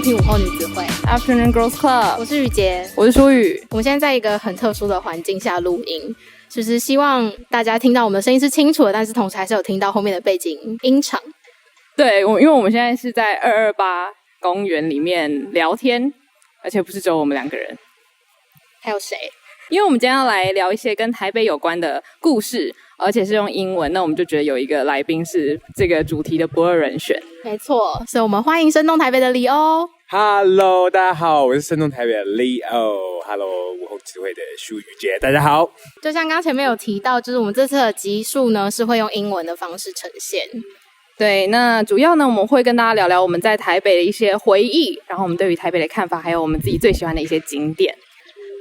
收听午后女子会 Afternoon Girls Club， 我是雨洁，我是舒雨。我们现在在一个很特殊的环境下录音，就是希望大家听到我们的声音是清楚的，但是同时还是有听到后面的背景音场。对，因为我们现在是在228公园里面聊天，而且不是只有我们2个人，还有谁？因为我们今天要来聊一些跟台北有关的故事，而且是用英文，那我们就觉得有一个来宾是这个主题的不二人选。没错，所以我们欢迎生动台北的理欧。Hello， 大家好，我是生动台北的理欧。Hello， 午后智慧的舒雨洁，大家好。就像刚前面有提到，就是我们这次的集数呢是会用英文的方式呈现。对，那主要呢我们会跟大家聊聊我们在台北的一些回忆，然后我们对于台北的看法，还有我们自己最喜欢的一些景点。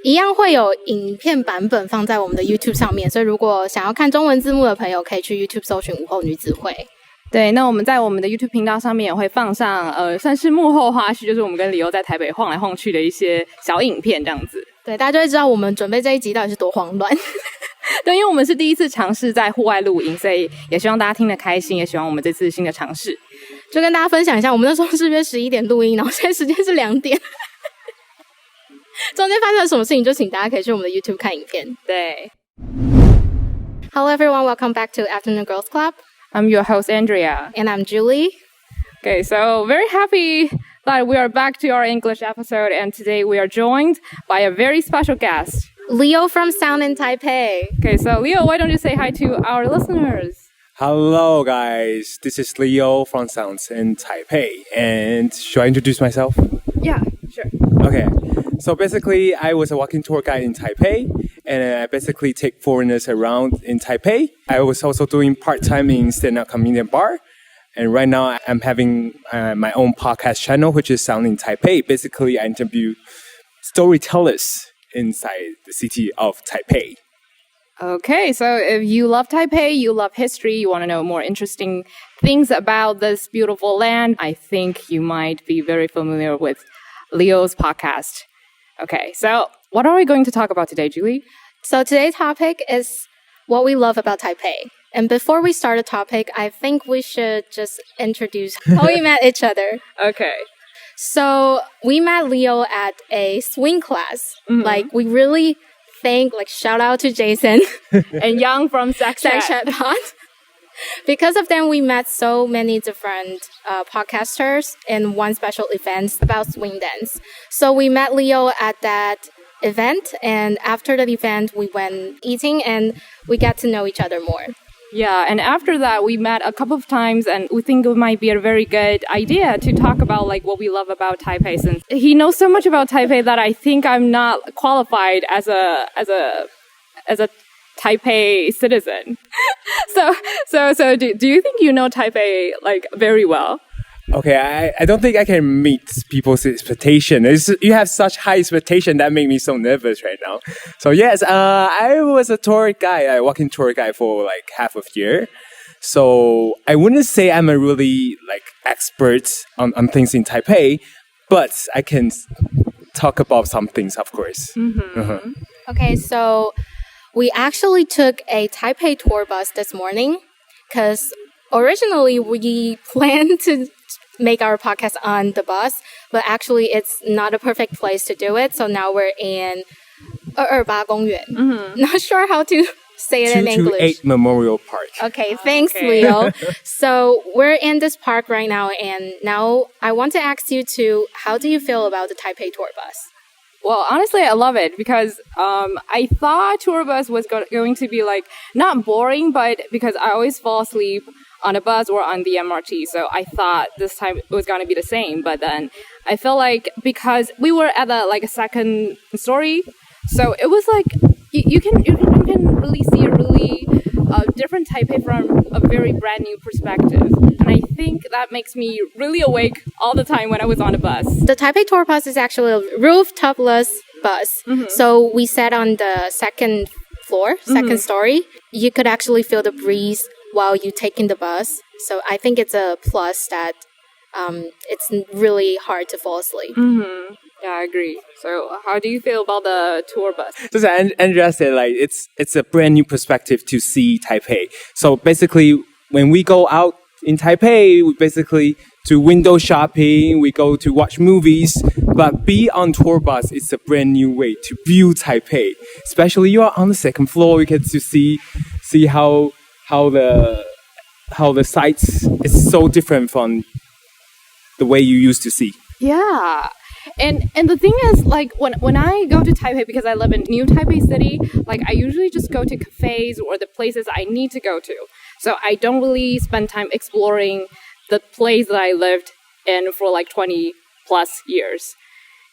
一样会有影片版本放在我们的 YouTube 上面，所以如果想要看中文字幕的朋友，可以去 YouTube 搜寻午后女子会。对，那我们在我们的 YouTube 频道上面也会放上算是幕后花絮，就是我们跟理欧在台北晃来晃去的一些小影片这样子。对，大家就会知道我们准备这一集到底是多慌乱。对，因为我们是第一次尝试在户外录音，所以也希望大家听得开心，也喜欢我们这次新的尝试。就跟大家分享一下，我们那时候是约11点录音，然后现在时间是2点。中间发生了什么事情，就请大家可以去我们的 YouTube 看影片。对。Hello everyone, welcome back to Afternoon Girls Club. I'm your host Andrea. And I'm Julie. Okay, so very happy that we are back to our English episode, and today we are joined by a very special guest. Leo from Sound in Taipei. Okay, so Leo, why don't you say hi to our listeners? Hello guys, this is Leo from Sounds in Taipei, and should I introduce myself? Yeah, sure. Okay, so basically I was a walking tour guide in Taipei, and I basically take foreigners around in Taipei. I was also doing part-time in stand-up comedian bar, and right now I'm having my own podcast channel, which is Sound in Taipei. Basically, I interview storytellers inside the city of Taipei. Okay, so if you love Taipei, you love history, you want to know more interesting things about this beautiful land, I think you might be very familiar with Leo's podcast. Okay, so what are we going to talk about today, Julie? So today's topic is what we love about Taipei. And before we start the topic, I think we should just introduce how we met each other. Okay. So we met Leo at a swing class. Mm-hmm. Like we really shout out to Jason and Young from Sex Chat Pod. Because of them, we met so many different podcasters in one special event about swing dance. So we met Leo at that event, and after the event, we went eating and we got to know each other more. Yeah, and after that, we met a couple of times, and we think it might be a very good idea to talk about like what we love about Taipei. Since he knows so much about Taipei that I think I'm not qualified as a Taipei citizen. So do you think you know Taipei like very well? Okay, I don't think I can meet people's expectation. You have such high expectation that make me so nervous right now. So yes, I was a tour guide, a walking tour guide for like half a year. So I wouldn't say I'm a really like expert on things in Taipei, but I can talk about some things, of course. Mm-hmm. Uh-huh. Okay, so we actually took a Taipei tour bus this morning because originally we planned to make our podcast on the bus, but actually it's not a perfect place to do it. So now we're in 228公园. Mm-hmm. Not sure how to say it in English. 228 Memorial Park. Okay, thanks, Leo. So we're in this park right now, and now I want to ask you how do you feel about the Taipei tour bus? Well, honestly, I love it because I thought tour bus was going to be like not boring, but because I always fall asleep on a bus or on the MRT, so I thought this time it was going to be the same. But then I felt like because we were at a second story, so it was like you can really see a really different Taipei from a very brand new perspective, and I think that makes me really awake all the time when I was on a bus. The Taipei tour bus is actually a rooftop-less bus, so we sat on the second floor, second story. You could actually feel the breeze while you take in the bus. So I think it's a plus that it's really hard to fall asleep. Mm-hmm. Yeah, I agree. So how do you feel about the tour bus? Just as Andrea said, like it's a brand new perspective to see Taipei. So basically, when we go out in Taipei, we basically to window shopping, we go to watch movies. But be on tour bus is a brand new way to view Taipei. Especially you are on the second floor, you get to see how the sights is so different from the way you used to see. Yeah. And the thing is, like, when I go to Taipei, because I live in New Taipei City, like, I usually just go to cafes or the places I need to go to. So I don't really spend time exploring the place that I lived in for like 20 plus years.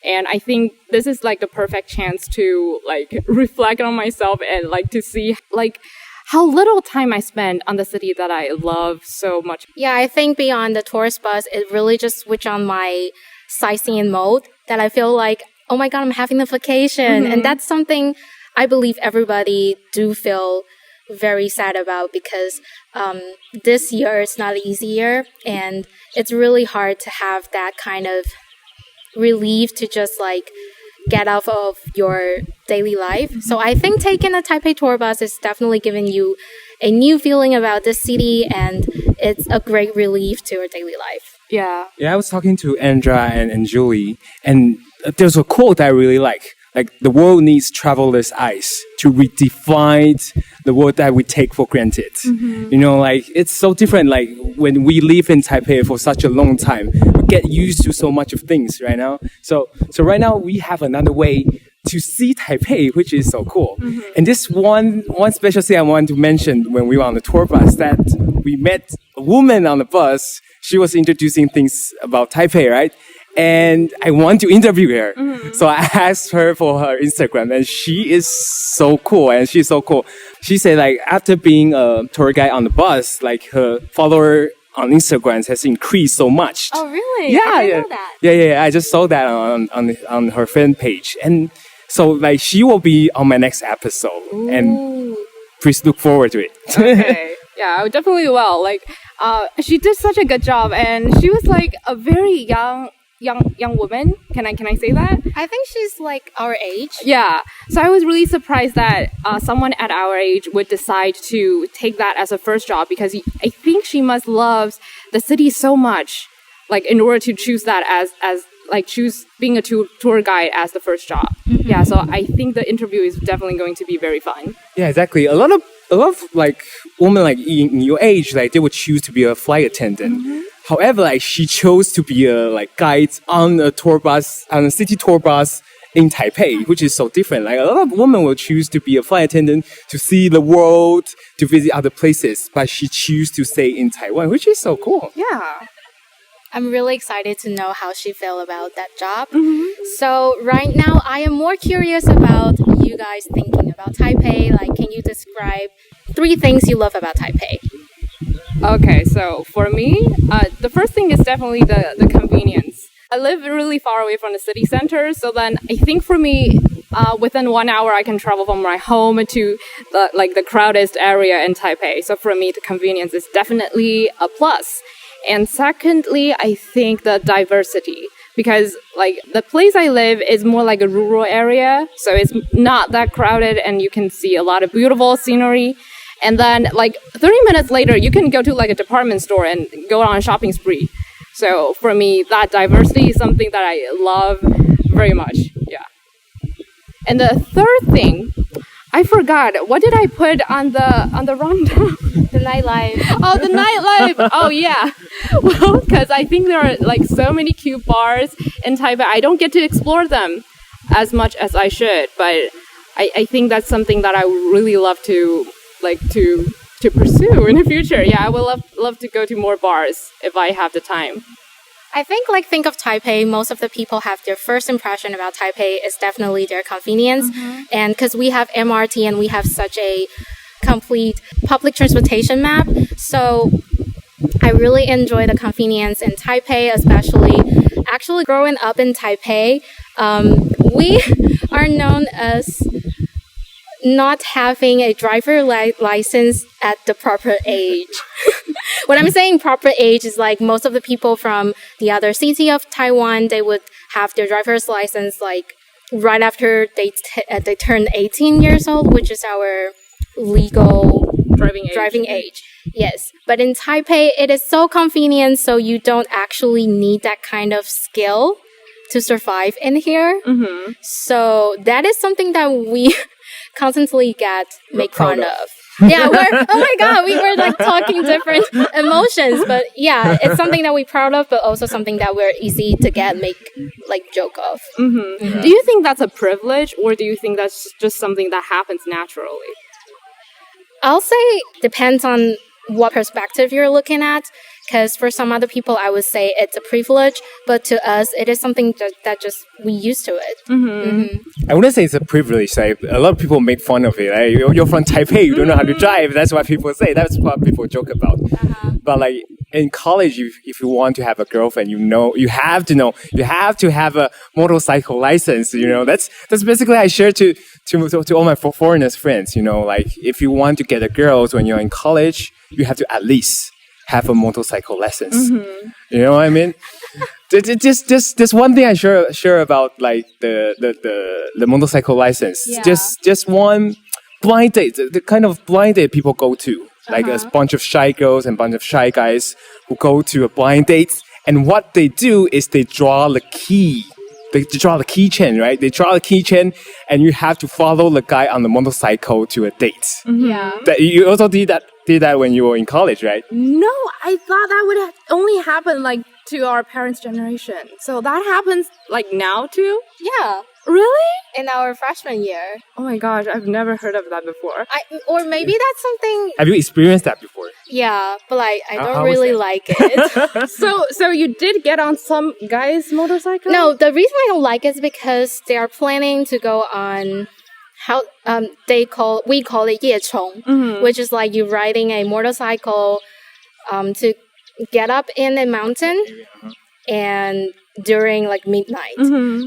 And I think this is like the perfect chance to like reflect on myself and like to see like how little time I spend on the city that I love so much. Yeah, I think beyond the tourist bus, it really just switched on my sightseeing mode that I feel like, oh my God, I'm having a vacation. Mm-hmm. And that's something I believe everybody do feel very sad about because this year is not an easy year and it's really hard to have that kind of relief to just like get out of your daily life. Mm-hmm. So I think taking a Taipei tour bus is definitely giving you a new feeling about this city and it's a great relief to your daily life. Yeah. Yeah, I was talking to Andra and Julie and there's a quote I really like the world needs traveler's eyes to redefine the world that we take for granted. Mm-hmm. You know, like it's so different. Like when we live in Taipei for such a long time, we get used to so much of things right now. So right now we have another way to see Taipei, which is so cool. Mm-hmm. And this one special thing I want to mention when we were on the tour bus that we met a woman on the bus. She was introducing things about Taipei, right? And I want to interview her. Mm-hmm. So I asked her for her Instagram and she is so cool. And she's so cool. She said like after being a tour guide on the bus, like her follower on Instagram has increased so much. Oh, really? Yeah. I didn't know that. Yeah. I just saw that on her fan page. And so like she will be on my next episode. Ooh. And please look forward to it. Okay. Yeah, I definitely will. Like, she did such a good job and she was like a very young woman. Can I say that? I think she's like our age. Yeah. So I was really surprised that someone at our age would decide to take that as a first job because I think she must love the city so much, like in order to choose that as like choose being a tour guide as the first job. Mm-hmm. Yeah. So I think the interview is definitely going to be very fun. Yeah, exactly. A lot of like women like in your age, like they would choose to be a flight attendant. Mm-hmm. However, like she chose to be a like guide on a tour bus, on a city tour bus in Taipei, which is so different. Like a lot of women will choose to be a flight attendant to see the world, to visit other places, but she chose to stay in Taiwan, which is so cool. Yeah. I'm really excited to know how she felt about that job. Mm-hmm. So right now, I am more curious about you guys thinking about Taipei. Like, can you describe 3 things you love about Taipei? Okay, so for me, the first thing is definitely the convenience. I live really far away from the city center, so then I think for me, within 1 hour, I can travel from my home to the crowded area in Taipei. So for me, the convenience is definitely a plus. And secondly, I think the diversity. Because like the place I live is more like a rural area, so it's not that crowded and you can see a lot of beautiful scenery. And then like 30 minutes later, you can go to like a department store and go on a shopping spree. So for me, that diversity is something that I love very much. Yeah. And the third thing, I forgot. What did I put on the rundown? The nightlife. Oh, the nightlife. Oh, yeah. Well, because I think there are like so many cute bars in Taipei. I don't get to explore them as much as I should, but I think that's something that I would really love to like to pursue in the future. Yeah, I would love to go to more bars if I have the time. I think think of Taipei, most of the people have their first impression about Taipei is definitely their convenience. Mm-hmm. And because we have MRT and we have such a complete public transportation map. So I really enjoy the convenience in Taipei, especially actually growing up in Taipei. We are known as not having a driver license at the proper age. When I'm saying proper age is like most of the people from the other city of Taiwan, they would have their driver's license like right after they turn 18 years old, which is our legal driving age. Yes, but in Taipei, it is so convenient, so you don't actually need that kind of skill to survive in here. So that is something that we constantly make fun of. Yeah, oh my god, we were like talking different emotions, but yeah, it's something that we're proud of, but also something that we're easy to make like joke of. Do you think that's a privilege, or do you think that's just something that happens naturally? I'll say depends on what perspective you're looking at. Because for some other people, I would say it's a privilege, but to us, it is something that just we used to it. I wouldn't say it's a privilege. Like, a lot of people make fun of it. Like, you're from Taipei, you don't know how to drive. That's what people say. That's what people joke about. But like in college, if you want to have a girlfriend, you have to have a motorcycle license. That's basically I share to all my foreigners friends. Like if you want to get a girl when you're in college, you have to at least have a motorcycle lessons. You know what I mean? Just one thing I sure about like the motorcycle license. Yeah. Just one blind date, the kind of blind date people go to. Like a bunch of shy girls and a bunch of shy guys who go to a blind date, and what they do is they draw the key. They draw the keychain, right? They draw the keychain, and you have to follow the guy on the motorcycle to a date. Yeah. You also did that when you were in college, right? No, I thought that would only happen like to our parents' generation. So that happens like now too? Yeah. Really? In our freshman year. Oh my gosh, I've never heard of that before. Or maybe that's something. Have you experienced that before? Yeah, but like I don't how really was like it. So you did get on some guy's motorcycle? No, the reason I don't like it is because they are planning to go on we call it 夜冲, which is like you riding a motorcycle to get up in a mountain and during like midnight,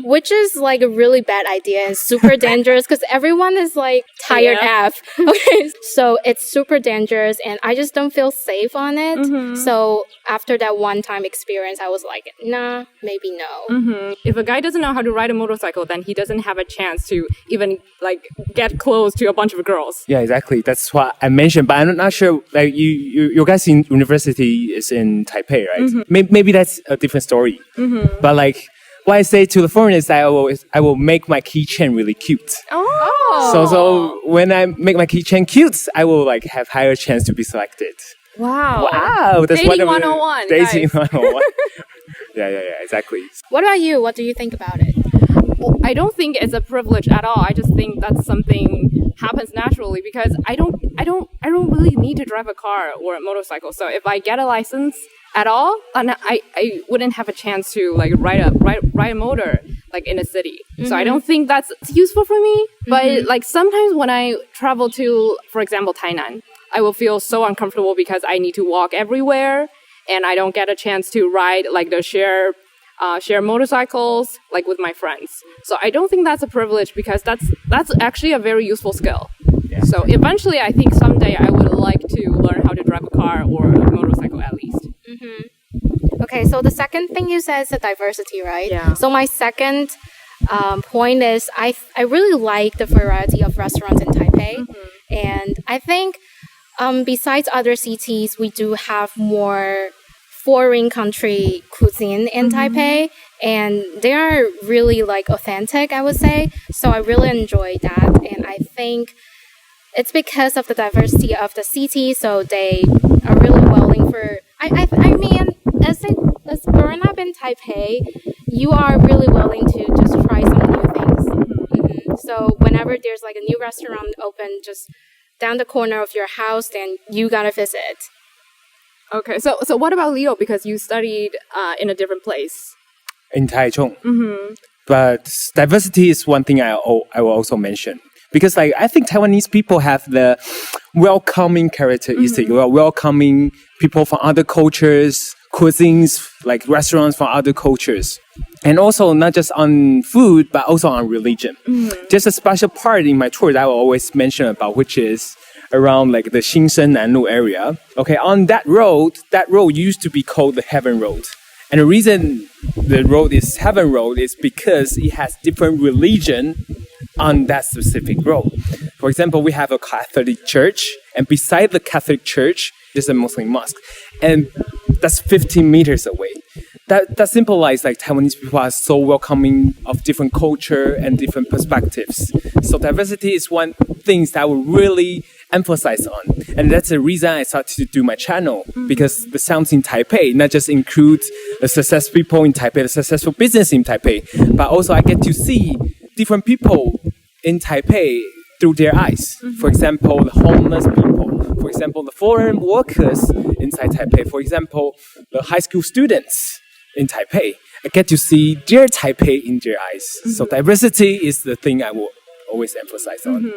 which is like a really bad idea and super dangerous because everyone is like tired AF. Okay, so it's super dangerous and I just don't feel safe on it. So after that one-time experience, I was like, nah, maybe no. If a guy doesn't know how to ride a motorcycle, then he doesn't have a chance to even like get close to a bunch of girls. Yeah, exactly. That's what I mentioned, but I'm not sure. Like your guys in university is in Taipei, right? Maybe that's a different story. But like what I say to the foreigners, I will make my keychain really cute. Oh. So when I make my keychain cute, I will like have higher chance to be selected. Wow. That's Dating 101. Dating 101. Yeah, exactly. What about you? What do you think about it? Well, I don't think it's a privilege at all. I just think that's something happens naturally because I don't really need to drive a car or a motorcycle. So if I get a license at all, and I wouldn't have a chance to like ride a motor like in a city. So I don't think that's useful for me. But like sometimes when I travel to, for example, Tainan, I will feel so uncomfortable because I need to walk everywhere and I don't get a chance to ride like the share motorcycles like with my friends. So I don't think that's a privilege because that's actually a very useful skill. Yeah. So eventually I think someday I would like to learn how to drive a car or a motorcycle at least. Okay, so the second thing you said is the diversity, right? Yeah. So my second point is I really like the variety of restaurants in Taipei. And I think besides other cities, we do have more foreign country cuisine in Taipei. And they are really like authentic, I would say. So I really enjoy that. And I think it's because of the diversity of the city. So they are really willing for... I mean, as growing up in Taipei, you are really willing to just try some new things. So whenever there's like a new restaurant open just down the corner of your house, then you gotta visit. Okay, so what about Leo? Because you studied in a different place. In Taichung. But diversity is one thing I will also mention. Because like I think Taiwanese people have the welcoming characteristic, welcoming people from other cultures, cuisines, like restaurants from other cultures. And also not just on food, but also on religion. Just a special part in my tour that I will always mention about, which is around like the Xinsheng Nanlu area. Okay, on that road used to be called the Heaven Road. And the reason the road is Heaven Road is because it has different religion on that specific road. For example, we have a Catholic church, and beside the Catholic church, just a Muslim mosque. And that's 15 meters away. That symbolizes like Taiwanese people are so welcoming of different culture and different perspectives. So diversity is one thing that I would really emphasize on. And that's the reason I started to do my channel, because the sounds in Taipei not just includes the successful people in Taipei, the successful business in Taipei, but also I get to see different people in Taipei through their eyes. For example, the homeless people. For example, the foreign workers inside Taipei. For example, the high school students in Taipei. I get to see their Taipei in their eyes. So diversity is the thing I will always emphasize on.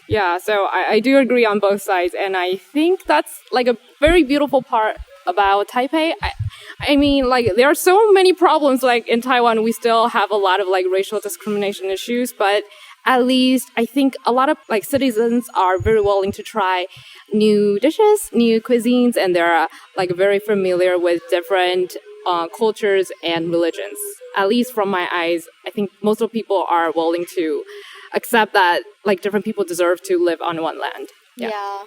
Yeah, so I do agree on both sides, and I think that's like a very beautiful part about Taipei. I mean, like, there are so many problems, like, in Taiwan, we still have a lot of, like, racial discrimination issues, but at least I think a lot of, like, citizens are very willing to try new dishes, new cuisines, and they're, like, very familiar with different cultures and religions. At least from my eyes, I think most of people are willing to accept that, like, different people deserve to live on one land. Yeah.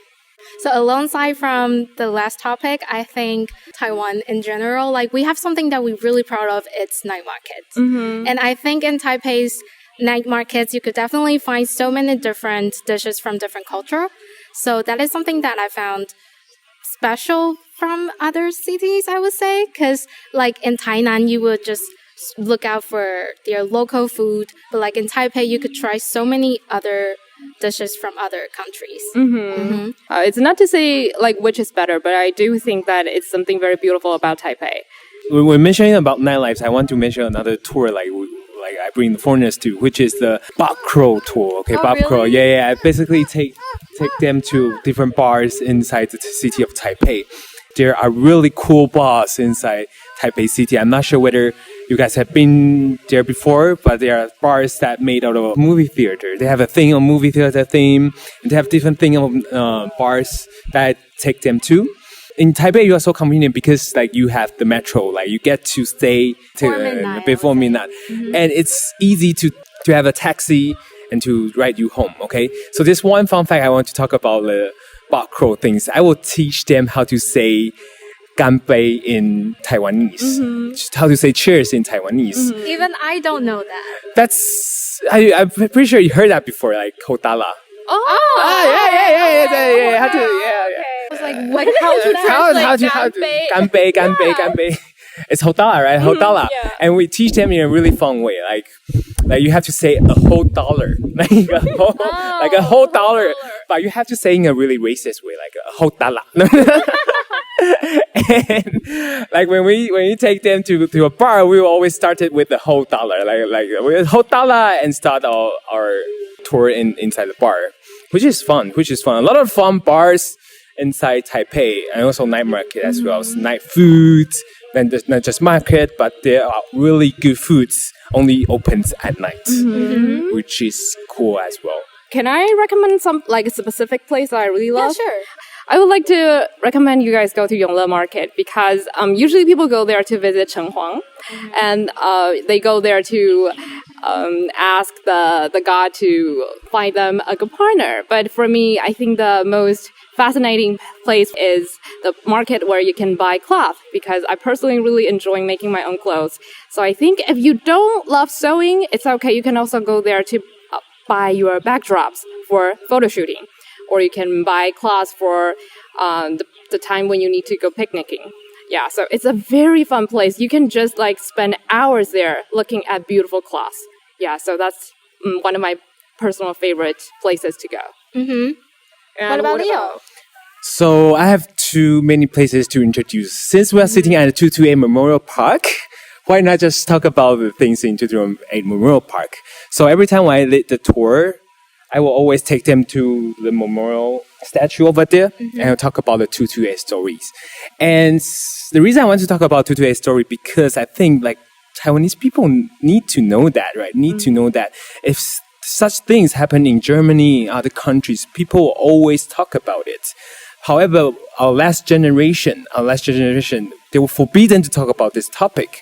So alongside from the last topic, I think Taiwan in general, like, we have something that we're really proud of. It's night markets. And I think in Taipei's night markets, you could definitely find so many different dishes from different culture. So that is something that I found special from other cities, I would say. Because, like, in Tainan, you would just look out for their local food. But, like, in Taipei, you could try so many other dishes from other countries. It's not to say, like, which is better, but I do think that it's something very beautiful about Taipei. When we're mentioning about nightlife, I want to mention another tour like I bring the foreigners to, which is the Bob Crow tour. Okay, Bob Crow. Yeah. I basically take them to different bars inside the city of Taipei. There are really cool bars inside Taipei city. I'm not sure whether you guys have been there before, but there are bars that made out of a movie theater. They have a thing on movie theater theme, and they have different thing on bars that I take them to. In Taipei, you are so convenient because, like, you have the metro, like, you get to stay before midnight. And it's easy to have a taxi and to ride you home, okay? So there's one fun fact I want to talk about the Bob Crow things. I will teach them how to say 干杯 in Taiwanese, how to say cheers in Taiwanese. Even I don't know that. I'm pretty sure you heard that before, like, Kodala. Yeah. How to, yeah. I was like, what? How to 干杯. It's hodala, right? Hodala. Yeah. And we teach them in a really fun way. Like you have to say a whole dollar. like a whole dollar. But you have to say in a really racist way, like a whole dollar. And like when we take them to a bar, we always start it with the whole dollar. Like with a whole dollar and start our tour inside the bar. Which is fun. A lot of fun bars inside Taipei, and also night market as well. So night food, and not just market, but there are really good foods only opens at night, which is cool as well. Can I recommend some, like, a specific place that I really love? Yeah, sure. I would like to recommend you guys go to Yongle Market because usually people go there to visit Chenghuang, and they go there to ask the god to find them a good partner. But for me, I think the most fascinating place is the market where you can buy cloth, because I personally really enjoy making my own clothes. So I think if you don't love sewing, it's okay. You can also go there to buy your backdrops for photo shooting, or you can buy cloths for the time when you need to go picnicking. Yeah, so it's a very fun place. You can just, like, spend hours there looking at beautiful cloths. Yeah, so that's one of my personal favorite places to go. What about Leo? So I have too many places to introduce. Since we are sitting at the 228 Memorial Park, why not just talk about the things in 228 Memorial Park? So every time I lead the tour, I will always take them to the memorial statue over there and I'll talk about the 228 stories. And the reason I want to talk about 228 story because I think, like, Taiwanese people need to know that, right? Need to know that if such things happen in Germany, other countries, people always talk about it. However, our last generation, they were forbidden to talk about this topic.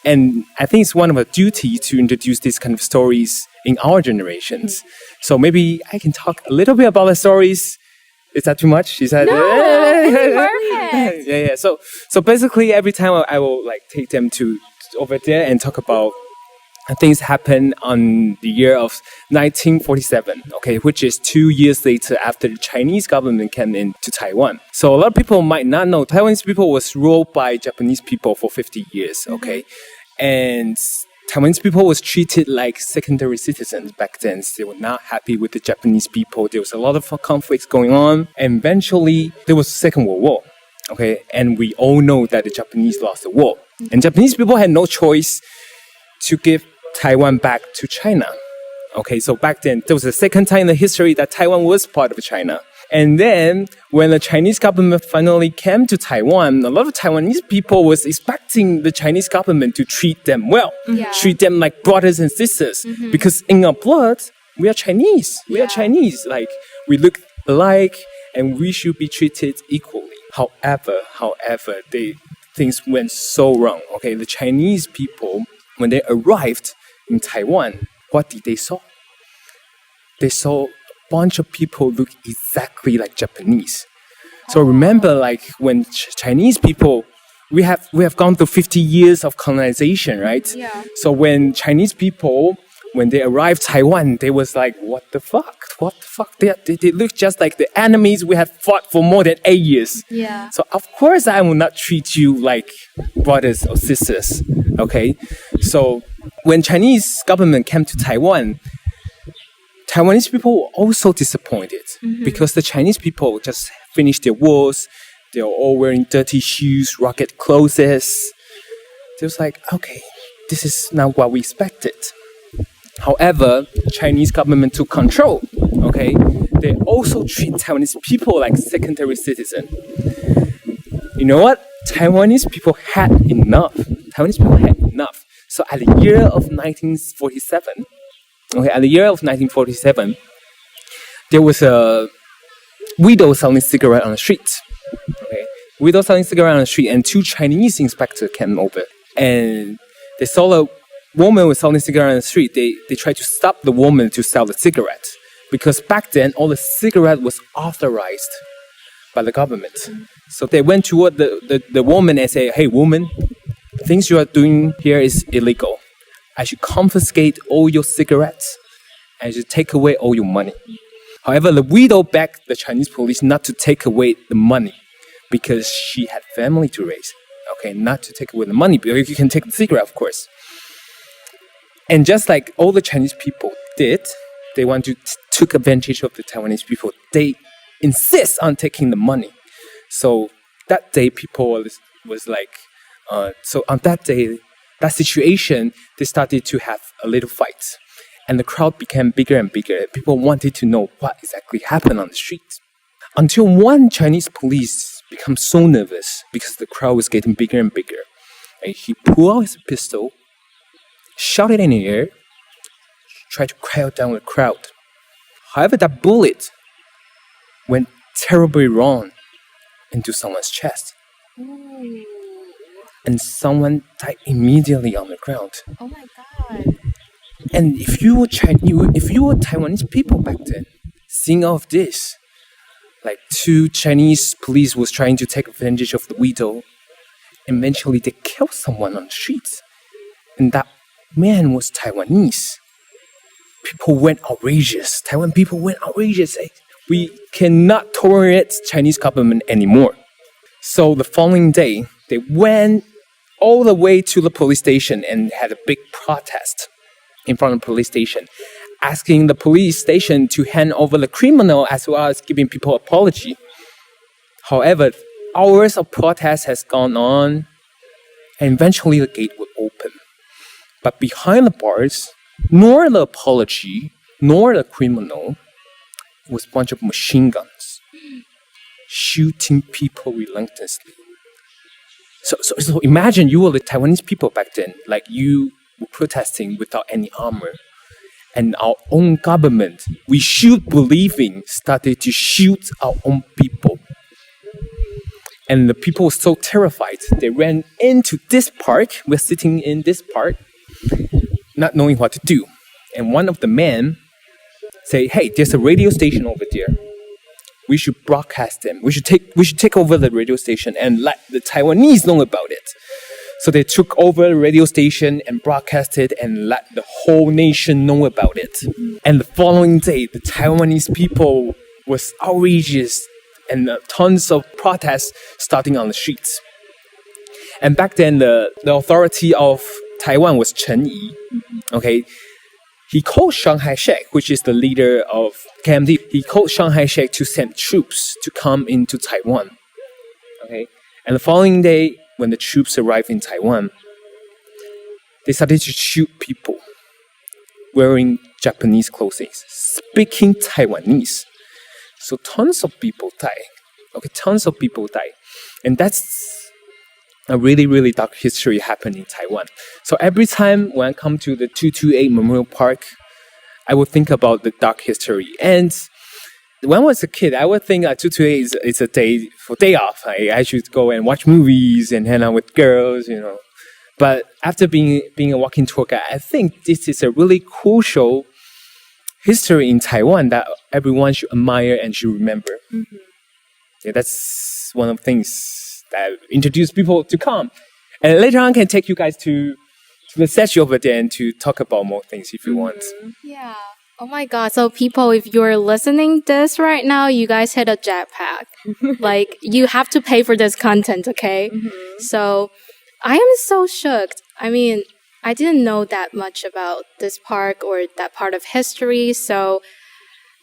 And I think it's one of our duty to introduce these kind of stories in our generations. So maybe I can talk a little bit about the stories. Is that too much? Is that No, Perfect. Yeah. So basically, every time I will like take them to over there and talk about things happened on the year of 1947, okay, which is 2 years later after the Chinese government came into Taiwan. So a lot of people might not know Taiwanese people was ruled by Japanese people for 50 years, okay, and Taiwanese people was treated like secondary citizens back then. They were not happy with the Japanese people. There was a lot of conflicts going on, and eventually there was Second World War, okay, and we all know that the Japanese lost the war, and Japanese people had no choice to give Taiwan back to China. Okay, so back then, there was the second time in the history that Taiwan was part of China. And then, when the Chinese government finally came to Taiwan, a lot of Taiwanese people was expecting the Chinese government to treat them well, treat them like brothers and sisters. Because in our blood, we are Chinese. We are Chinese. Like, we look alike, and we should be treated equally. However, things went so wrong. Okay, the Chinese people, when they arrived in Taiwan, what did they saw? They saw a bunch of people look exactly like Japanese. So remember, like when Chinese people, we have gone through 50 years of colonization, right? Yeah. So when Chinese people, when they arrived Taiwan, they was like, what the fuck? What the fuck? They look just like the enemies we have fought for more than 8 years. Yeah. So of course I will not treat you like brothers or sisters, okay? So when Chinese government came to Taiwan, Taiwanese people were also disappointed because the Chinese people just finished their wars. They were all wearing dirty shoes, rugged clothes. They was like, okay, this is not what we expected. However, Chinese government took control, okay? They also treat Taiwanese people like secondary citizens. You know what? Taiwanese people had enough. So at the year of 1947, there was a widow selling cigarette on the street. And two Chinese inspectors came over. And they saw a woman was selling cigarette on the street. They tried to stop the woman to sell the cigarette. Because back then, all the cigarette was authorized by the government. So they went toward the woman and said, hey, woman, things you are doing here is illegal. I should confiscate all your cigarettes. I should take away all your money. However, the widow begged the Chinese police not to take away the money because she had family to raise. Okay, not to take away the money, but you can take the cigarette, of course. And just like all the Chinese people did, they took advantage of the Taiwanese people. They insist on taking the money. So that day, people was like, so on that day, that situation, they started to have a little fight. And the crowd became bigger and bigger. People wanted to know what exactly happened on the streets. Until one Chinese police became so nervous because the crowd was getting bigger and bigger. And he pulled out his pistol, shot it in the air, tried to quiet down the crowd. However, that bullet went terribly wrong into someone's chest. Ooh. And someone died immediately on the ground. Oh my God. And if you were Taiwanese people back then, seeing all of this, like two Chinese police was trying to take advantage of the widow, eventually they killed someone on the streets. And that man was Taiwanese. People went outrageous. Taiwan people went outrageous. We cannot tolerate Chinese government anymore. So the following day, they went all the way to the police station and had a big protest in front of the police station, asking the police station to hand over the criminal as well as giving people apology. However, hours of protest has gone on, and eventually the gate would open. But behind the bars, nor the apology, nor the criminal, was a bunch of machine guns, shooting people relentlessly. So imagine you were the Taiwanese people back then, like you were protesting without any armor. And our own government, we should believing, started to shoot our own people. And the people were so terrified, they ran into this park. We're sitting in this park, not knowing what to do. And one of the men said, hey, there's a radio station over there. we should broadcast them. We should take over the radio station and let the Taiwanese know about it. So they took over the radio station and broadcasted and let the whole nation know about it. And the following day, the Taiwanese people was outrageous and tons of protests starting on the streets. And back then, the authority of Taiwan was Chen Yi. Okay, he called Chiang Kai-shek, which is the leader of KMT. He called Chiang Kai-shek to send troops to come into Taiwan. Okay, and the following day, when the troops arrived in Taiwan, they started to shoot people wearing Japanese clothing, speaking Taiwanese. So tons of people died. Okay, tons of people died. And that's a really, really dark history happened in Taiwan. So every time when I come to the 228 Memorial Park, I would think about the dark history. And when I was a kid, I would think 228 is a day off. I should go and watch movies and hang out with girls, you know. But after being a walking tour guide, I think this is a really crucial history in Taiwan that everyone should admire and should remember. Mm-hmm. Yeah, that's one of the things that introduce people to come. And later on, I can take you guys to the statue over there and to talk about more things if you want. Yeah. Oh my God. So people, if you're listening this right now, you guys hit a jetpack. Like, you have to pay for this content, okay? Mm-hmm. So I am so shocked. I mean, I didn't know that much about this park or that part of history. So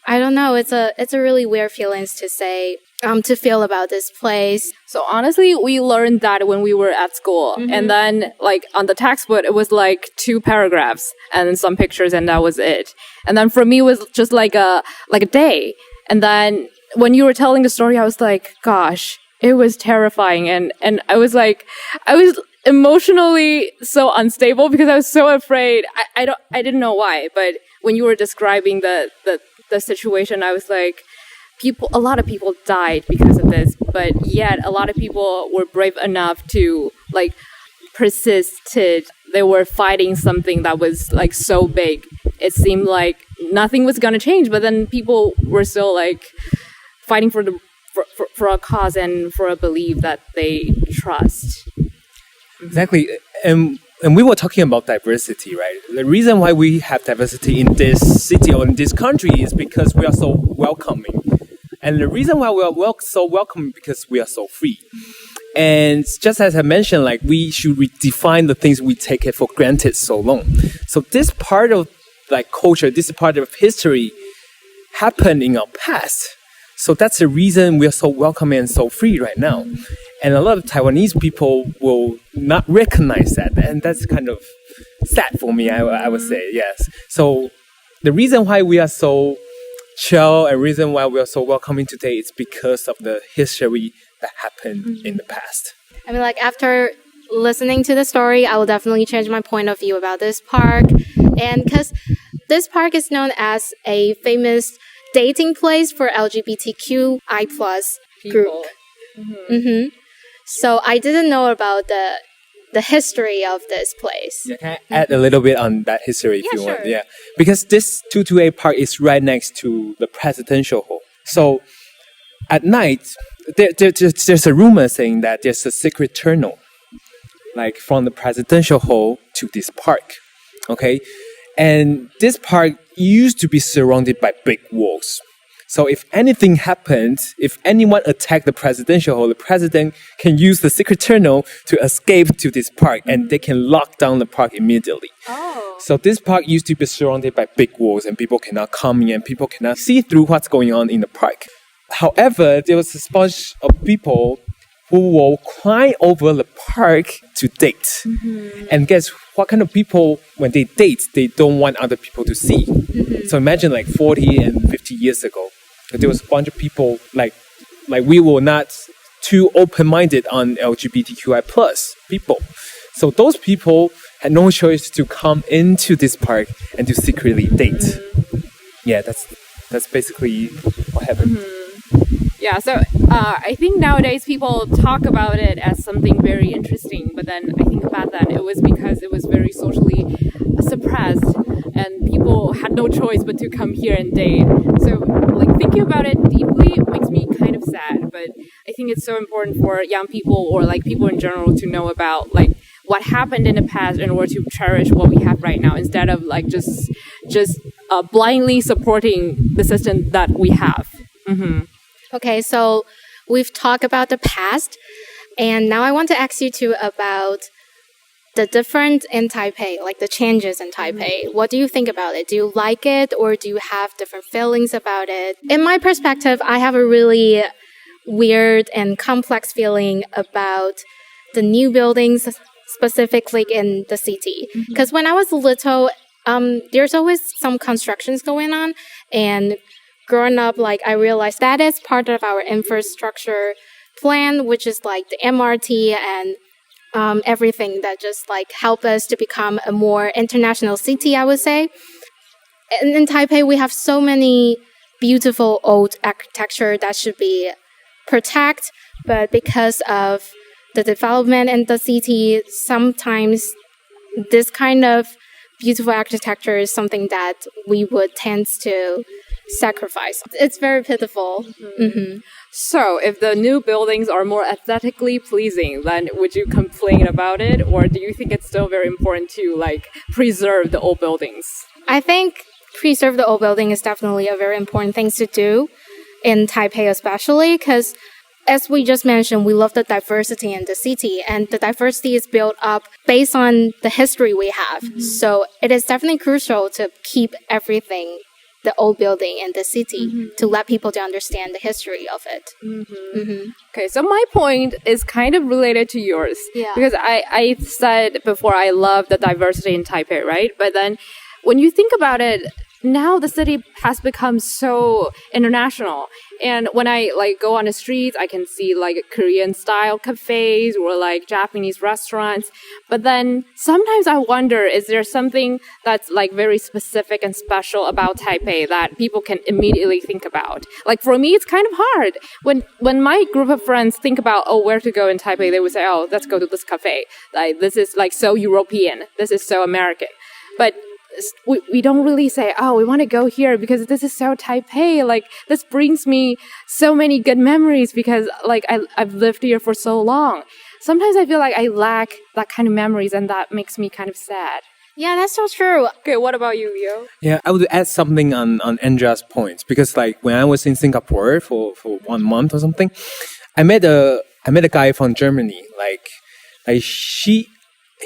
I don't know. It's a really weird feelings to say, to feel about this place. So honestly, we learned that when we were at school. Mm-hmm. And then like on the textbook, it was like 2 paragraphs and some pictures and that was it. And then for me, it was just like a day. And then when you were telling the story, I was like, gosh, it was terrifying. And I was emotionally so unstable because I was so afraid. I didn't know why, but when you were describing the situation, I was like, a lot of people died because of this, but yet a lot of people were brave enough to like persisted. They were fighting something that was like so big. It seemed like nothing was gonna change, but then people were still like fighting for a cause and for a belief that they trust. Exactly. And we were talking about diversity, right? The reason why we have diversity in this city or in this country is because we are so welcoming. And the reason why we are so welcoming because we are so free. And just as I mentioned, like we should redefine the things we take it for granted so long. So this part of like culture, this part of history happened in our past. So that's the reason we are so welcoming and so free right now. And a lot of Taiwanese people will not recognize that. And that's kind of sad for me, I would say, yes. So the reason why we are so chill and reason why we are so welcoming today is because of the history that happened in the past. I mean, like after listening to the story, I will definitely change my point of view about this park. And because this park is known as a famous dating place for LGBTQI+ group. Mm-hmm. Mm-hmm. So I didn't know about the history of this place. Yeah, can I add a little bit on that history if you want? Yeah, because this 228 park is right next to the presidential hall. So at night, there's a rumor saying that there's a secret tunnel, like from the presidential hall to this park. Okay, and this park used to be surrounded by big walls. So if anything happened, if anyone attacked the presidential hall, the president can use the secret tunnel to escape to this park and they can lock down the park immediately. Oh. So this park used to be surrounded by big walls and people cannot come in and people cannot see through what's going on in the park. However, there was a bunch of people who will climb over the park to date. Mm-hmm. And guess what kind of people, when they date, they don't want other people to see. Mm-hmm. So imagine like 40 and 50 years ago, there was a bunch of people like we were not too open-minded on LGBTQI+ people. So those people had no choice to come into this park and to secretly date. Mm-hmm. Yeah, that's basically what happened. Mm-hmm. Yeah, so I think nowadays people talk about it as something very interesting, but then I think about that it was because it was very socially suppressed and people had no choice but to come here and date. So like thinking about it deeply makes me think it's so important for young people or like people in general to know about like what happened in the past in order to cherish what we have right now instead of like just blindly supporting the system that we have. Mm-hmm. Okay, so we've talked about the past, and now I want to ask you too about the difference in Taipei, like the changes in Taipei. What do you think about it? Do you like it, or do you have different feelings about it? In my perspective, I have a really weird and complex feeling about the new buildings, specifically in the city. Because when I was little, there's always some constructions going on, and growing up, like I realized that is part of our infrastructure plan, which is like the MRT and everything that just like help us to become a more international city, I would say. And in Taipei, we have so many beautiful old architecture that should be protected, but because of the development in the city, sometimes this kind of beautiful architecture is something that we would tend to sacrifice. It's very pitiful. Mm-hmm. So, if the new buildings are more aesthetically pleasing, then would you complain about it? Or do you think it's still very important to, like, preserve the old buildings? I think preserve the old building is definitely a very important thing to do in Taipei especially, because as we just mentioned, we love the diversity in the city, and the diversity is built up based on the history we have. Mm-hmm. So, it is definitely crucial to keep everything the old building in the city to let people to understand the history of it. Okay, so my point is kind of related to yours. Yeah. Because I said before I love the diversity in Taipei, right? But then when you think about it, now the city has become so international. And when I like go on the streets, I can see like Korean style cafes or like Japanese restaurants. But then sometimes I wonder, is there something that's like very specific and special about Taipei that people can immediately think about? Like for me, it's kind of hard. When my group of friends think about, oh, where to go in Taipei, they would say, oh, let's go to this cafe. Like this is like so European. This is so American. But we don't really say, oh, we want to go here because this is so Taipei. Like, this brings me so many good memories because, like, I've lived here for so long. Sometimes I feel like I lack that kind of memories, and that makes me kind of sad. Yeah, that's so true. Okay, what about you, Leo? Yeah, I would add something on Andrea's points because, like, when I was in Singapore for 1 month or something, I met a guy from Germany. Like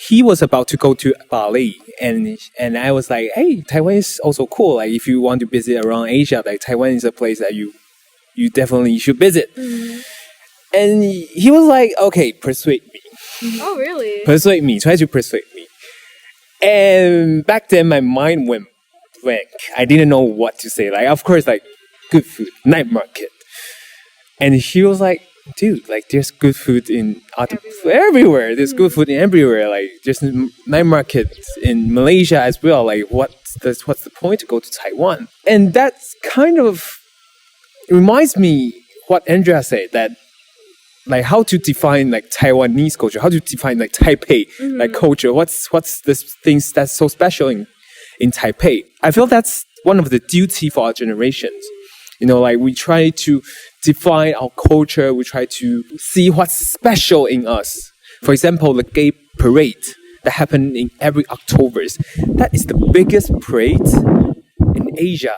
he was about to go to Bali, and I was like, hey, Taiwan is also cool. Like, if you want to visit around Asia, like Taiwan is a place that you definitely should visit. And he was like, okay, persuade me. Oh, really? Persuade me. Try to persuade me. And back then, my mind went blank. I didn't know what to say. Like, of course, like, good food, night market. And he was like, dude, like there's good food in everywhere. There's good food in everywhere. Like there's night markets in Malaysia as well. Like what's the point to go to Taiwan? And that's kind of reminds me what Andrea said, that like how to define like Taiwanese culture, how to define like Taipei like culture. What's this things that's so special in Taipei? I feel that's one of the duty for our generations. You know, like we try to define our culture. We try to see what's special in us. For example, the gay parade that happened in every October. That is the biggest parade in Asia.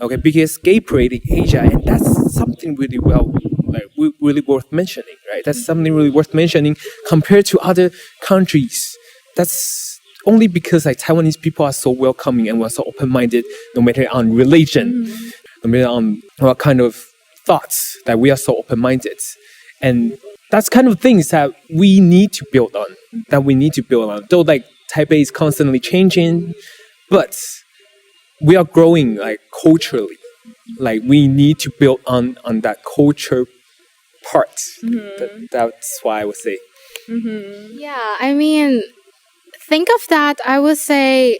Okay, biggest gay parade in Asia, and that's something really really worth mentioning, right? That's something really worth mentioning compared to other countries. That's only because like Taiwanese people are so welcoming and we're so open-minded, no matter on religion. No matter on what kind of thoughts, that we are so open-minded. And that's kind of things that we need to build on. Though like Taipei is constantly changing, but we are growing like culturally. Like we need to build on that culture part. That's why I would say. Yeah, I mean, think of that. I would say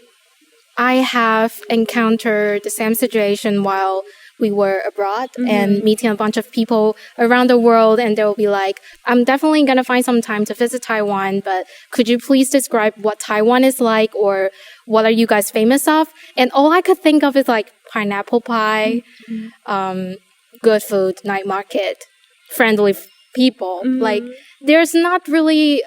I have encountered the same situation while we were abroad and meeting a bunch of people around the world, and they'll be like, I'm definitely going to find some time to visit Taiwan, but could you please describe what Taiwan is like, or what are you guys famous of? And all I could think of is like pineapple pie, good food, night market, friendly people. Like, there's not really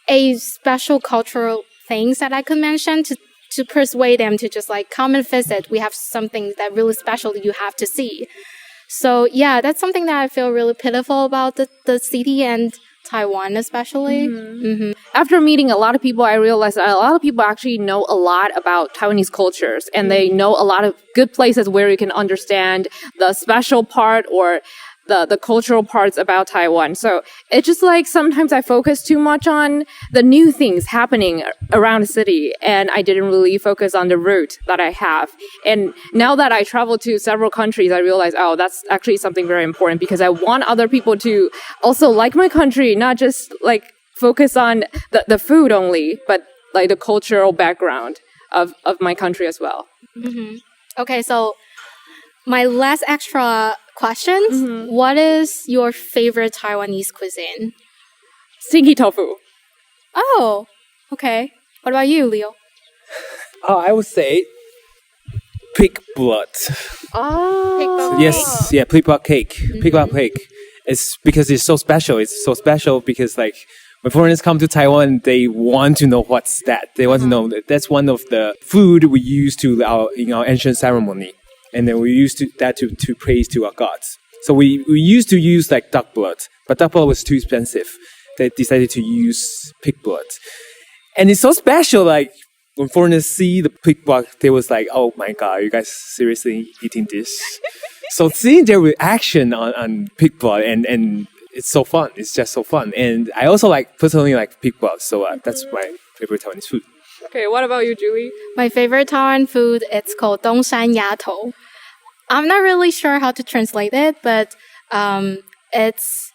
a special cultural things that I could mention to persuade them to just like come and visit. We have something that really special that you have to see. So yeah, that's something that I feel really pitiful about the city and Taiwan especially. After meeting a lot of people, I realized that a lot of people actually know a lot about Taiwanese cultures, and they know a lot of good places where you can understand the special part or the cultural parts about Taiwan. So it's just like sometimes I focus too much on the new things happening around the city, and I didn't really focus on the route that I have. And now that I travel to several countries, I realize, oh, that's actually something very important, because I want other people to also like my country, not just like focus on the food only, but like the cultural background of my country as well. Okay, so my last extra questions. What is your favorite Taiwanese cuisine? Stinky tofu. Oh, okay. What about you, Leo? Oh, I would say pig blood. Oh. Yes, yeah, pig blood cake. Pig blood cake. It's because it's so special. It's so special because like when foreigners come to Taiwan, they want to know what's that. They want to know that that's one of the food we use in our ancient ceremony. And then we used that to praise to our gods. So we used to use like duck blood, but duck blood was too expensive. They decided to use pig blood. And it's so special, like when foreigners see the pig blood, they was like, oh my God, are you guys seriously eating this? So seeing their reaction on pig blood and it's so fun. It's just so fun. And I also personally like pig blood. So that's my favorite Taiwanese food. Okay, what about you, Julie? My favorite Taiwan food, it's called Dongshan Yatou. I'm not really sure how to translate it, but it's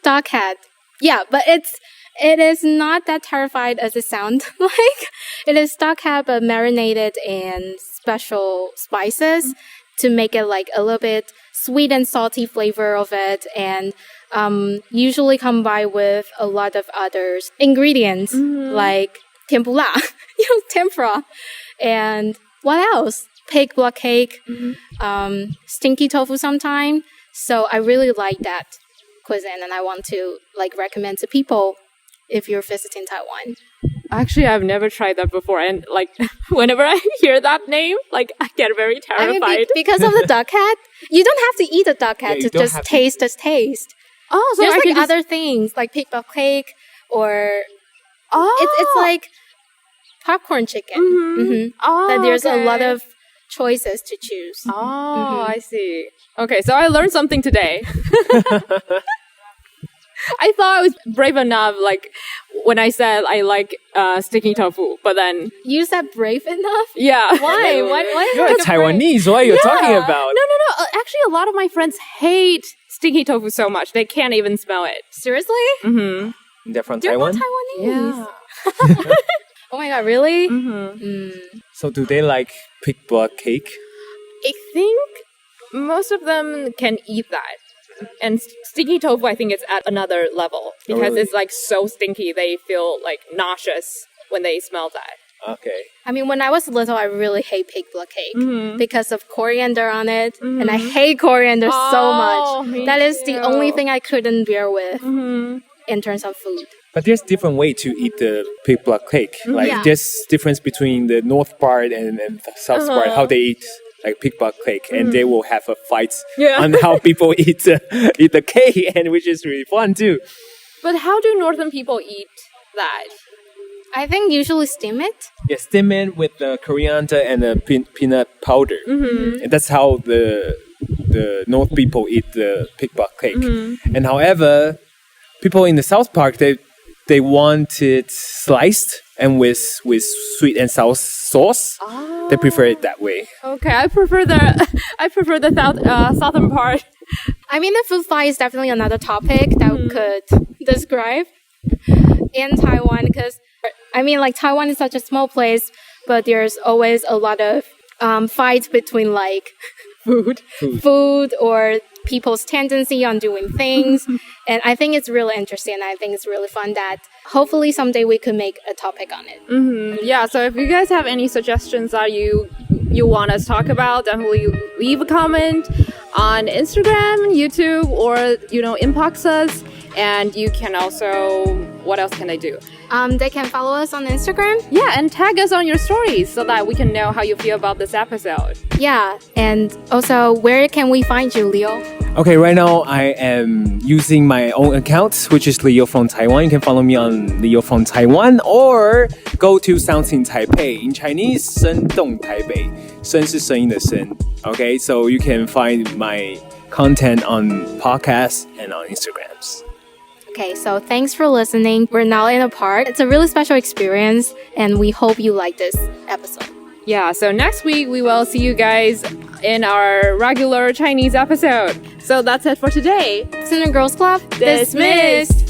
dog head. Yeah, but it is not that terrified as it sounds like. It is dog head, but marinated in special spices to make it like a little bit sweet and salty flavor of it, and usually combined with a lot of other ingredients like tempura, tempura, and what else? Pig blood cake, stinky tofu sometime. So I really like that cuisine, and I want to like recommend to people if you're visiting Taiwan. Actually, I've never tried that before, and like whenever I hear that name, like I get very terrified. I mean, because of the duck head, you don't have to eat the duck head to just taste the taste. Oh, so there's I like other things like pig blood cake or it's like popcorn chicken. Oh, that there's a lot of choices to choose. Oh, I see. Okay, so I learned something today. I thought I was brave enough, like, when I said I like sticky tofu, but then... You said brave enough? Yeah. Why? Why You're a Taiwanese. What are you talking about? No. Actually, a lot of my friends hate sticky tofu so much. They can't even smell it. Seriously? Mm-hmm. They're from Taiwan? Not Taiwanese. Yeah. Oh my God, really? So do they like pig blood cake? I think most of them can eat that. And sticky tofu, I think it's at another level because it's like so stinky. They feel like nauseous when they smell that. Okay. I mean, when I was little, I really hate pig blood cake because of coriander on it. And I hate coriander so much. That is the only thing I couldn't bear with in terms of food. But there's different way to eat the pig blood cake. Like there's difference between the north part and the south part, how they eat like pig blood cake, and they will have a fight on how people eat the cake, and which is really fun too. But how do northern people eat that? I think usually steam it. Yeah, steam it with the coriander and the peanut powder. And that's how the north people eat the pig blood cake. And however, people in the south part, they want it sliced and with sweet and sour sauce. They prefer it that way. Okay, I prefer the southern part. I mean, the food fight is definitely another topic that we could describe in Taiwan, because I mean, like, Taiwan is such a small place, but there's always a lot of fights between like food or people's tendency on doing things. And I think it's really interesting. I think it's really fun that hopefully someday we could make a topic on it. Yeah, so if you guys have any suggestions that you want us to talk about, definitely leave a comment. on Instagram, YouTube, or, inbox us. And you can also, what else can I do? They can follow us on Instagram. Yeah, and tag us on your stories so that we can know how you feel about this episode. Yeah, and also, where can we find you, Leo? Okay, right now I am using my own account, which is Leo from Taiwan. You can follow me on Leo from Taiwan or go to Something Taipei. In Chinese, 声动台北. 声是声音的声. Okay, so you can find my content on podcasts and on Instagrams. Okay, so thanks for listening. We're now in a park. It's a really special experience, and we hope you like this episode. Yeah, so next week we will see you guys in our regular Chinese episode. So that's it for today. Center Girls Club Dismissed!